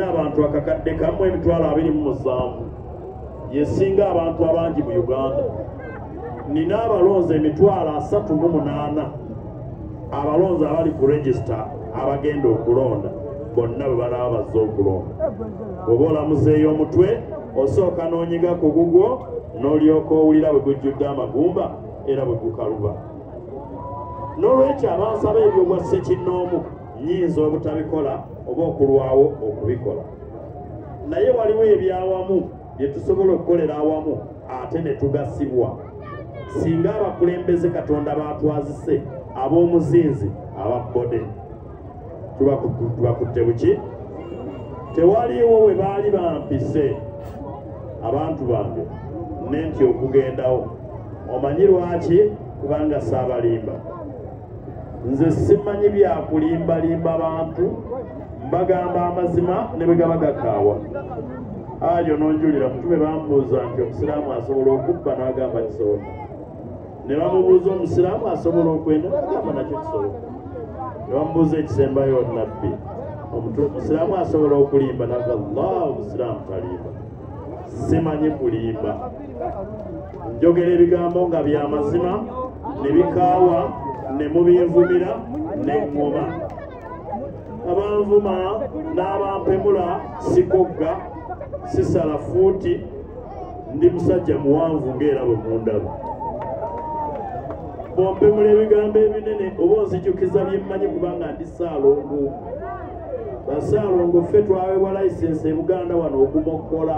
Abantu akakadde kamu emitwalo 27 yesinga abantu abangi mu Uganda. Nina abalonzi emitwalo 38 abalonzi abali ku register abagenda okulonda bonna bwe balaba bazze okulonda. Oba olamuzeeyo omutwe osooka n'onyiga ku gugwo n'olyoka owulira bwe gujjudde amagumba era bwe gukaluba. N'olwekyo abansaba ebyobwa ssekinnoomu nnyinza obutabikola oba okulwawo okubikola, naye waliwo ebyawamu bye tusobola okukolera awamu ate ne tugasibwa singa abakulembeze Katonda baatwazise ab'omuzinzi ababbode tubakutte buki. Tewaliwo we baali bampise abantu bange nenti okugendawo. Omanyi lwaki? Kubanga saabalimba. Nze simanyi byakulimbalimba bantu, mbagamba amazima ne bwe gaba gakaawa. Ayo nonjulira Mutume bambuuza nti omusiraamu asobola okubba n'agamba kisoboka. Ne bamubuuza omusiraamu asobola okwenda n'agamba nakyo kisoboka. Ne bamubuuza ekisembayo nabbi omusiraamu asobola okulimba n'agamba Allah omusiraamu talimba. Simanyi kulimba. Njogera ebigambo nga by'amazima ne bikaawa ne mubinvumira ne ngoma. Abanvuma n'abampemula sikogga sisala fuuti, ndi musajja muwanvu ng'era bwe mundaba. Bompemula ebigambo ebinene oba onzijukiza bye mmanyi kubanga ndi Ssaalongo. Bassaalongo ffe twaweebwa layisensi e Buganda wano okumokkola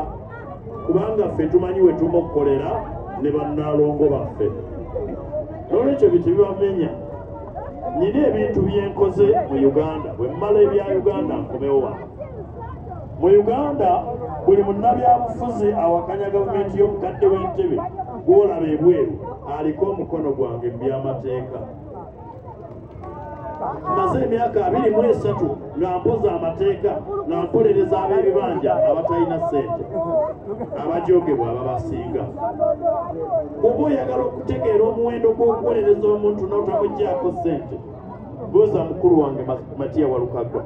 kubanga ffe tumanyi we tumokkolera ne bannaalongo baffe. N'olwekyo bitibibamenya. Nyina ebintu byenkoze mu Uganda, bwe mmala ebya Uganda nkomewo wano. Mu Uganda buli munnabyabufuzi awakanya gavumenti y'omukadde w'entebe gw'olaba ebweru aliko omukono gwange mu by'amateeka. Maze emyaka 23 nga mpoza amateeka nga mpolereza ab'ebibanja abatalina ssente abajoogebwa ababasinga. Oba oyagala okutegeera omuwendo gw'okuwolereza omuntu n'otamuggyako ssente, buuza mukulu wange Matiya Walukagga.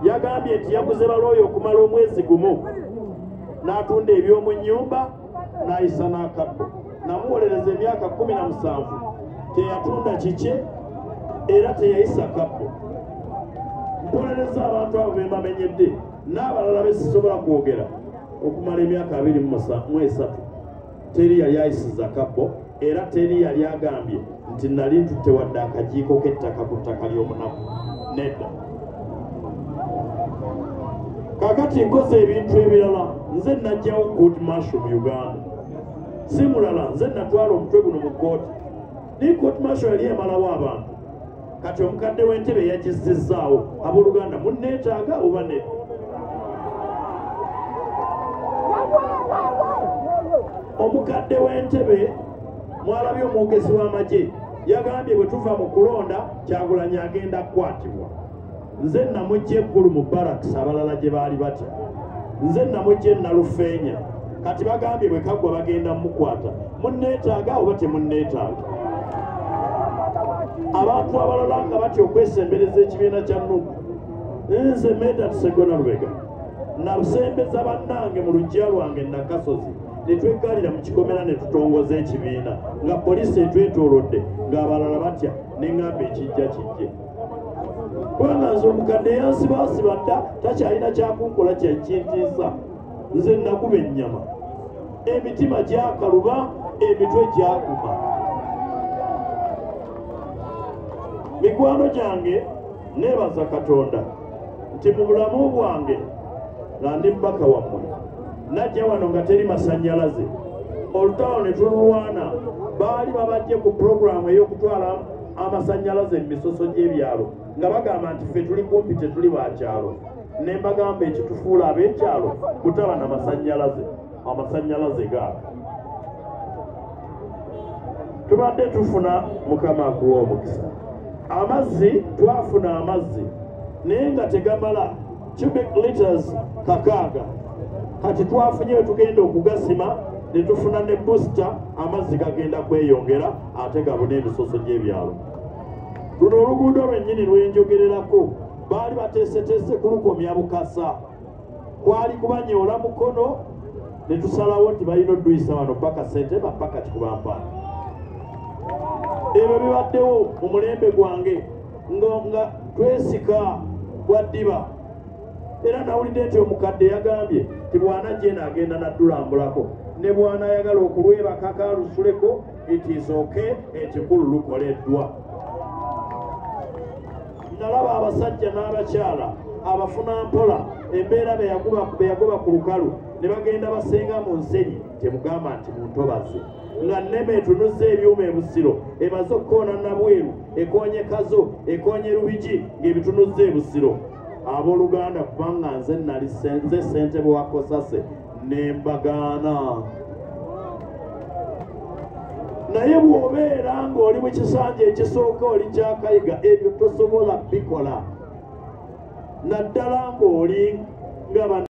Yagambye nti yaguze balooyo okumala omwezi gumu n'atunda eby'omu nnyumba n'ayisa n'akabbo. Namuwolereza emyaka 17 teyatunda kiki era teyayisa kabbo. Mpolereza abantu abo be mbamenyedde n'abalala be sisobola kwogera okumala emyaka 23. Teri yali ayisiza kabbo era teri yali agambye nti nali ntutte wadde akajiiko k'ettaka ku ttaka ly'omunaku. Nedda. Kakati nkoze ebintu ebirala. Nze najjawo court martial mu Uganda. Si mulala, nze natwala omutwe guno mu kooti. Ni court martial yali emalawo abantu. Kati omukadde w'entebe yagizzizzaawo. Abooluganda munneetaaga oba nedda? Omukadde w'entebe mwalabye omwogezi w'amagye yagambye bwe tuva mu kulonda Kyagulanyi agenda kukwatibwa. Nze namugye eggulu mu barracks abalala gye baali batya. Nze namugye Nalufeenya. Kati bagambye bwe kaggwa bagenda mukwata. Munneetaaga oba temunneetaaga? Abantu abalala nga batya okwesembereza ekibiina kya Nuupu. Nze Medard Sseggona Lubega nasembeza bannange mu luggya lwange Nakasozi ne tweggalira mu kikomera ne tutongoza ekibiina nga poliisi etwetoolodde ng'abalala batya ne ŋŋamba ekijja kijje. Kubanga nze omukadde yansibaasiba dda takyalina kyakunkola kyakintiisa. Nze nakuba ennyama, emitima gyakaluba, emitwe gyakuma. Mikwano gyange neebaza Katonda nti mu bulamu bwange nga ndi mubaka wammwe najja wano nga teri masannyalaze. Olutalo ne tululwana baali babajje ku puroguramu ey'okutwala amasannyalaze mu misoso gy'ebyalo nga bagamba nti ffe tuli kumpi tetuli bakyalo. Ne mbagamba ekitufuula ab'ekyalo kutaba na masannyalaze, amasannyalaze gaabo. Tubadde tufuna Mukama akuwa omukisa. Amazzi twafuna amazzi naye nga tegamala cubic liters 600. Kati twafunye tugenda okugasima ne tufuna ne booster, amazzi gagenda kweyongera ate gabuna emisoso gy'ebyalo. Luno oluguudo lwennyini lwenjogererako baali bateeseteese kulukomya Bukasa kwali kubanyoola mukono ne tusalawo nti balina odduyisa wano paka Ssentema paka Kikubampala. Ebyo bibaddewo mu mulembe gwange nga twesika bwa ddiba. Era nawulidde nti omukadde yagambye nti bwana Jena agenda naddulambulako ne bwana ayagala okulwebakako alusuleko itiisooke ekikulu lukoleddwa. Nalaba abasajja n'abakyala abafuna mpola embeera be yagoba ku lukalu ne bagenda basenga mu nsenyi temugamba nti muntobaze nga nneme etunuzza ebyuma ebusiro emaze okukoona nabweru ekonye kazo ekonye lubigi ng'ebitunuzza ebusiro. Abooluganda kubanga nze ssentebe wa Kosase ne mbagaana. Naye bw'obeera ng'oli mu kisanja ekisooka oli kyakayiga ebyo tosobola bikola naddala ng'oli nga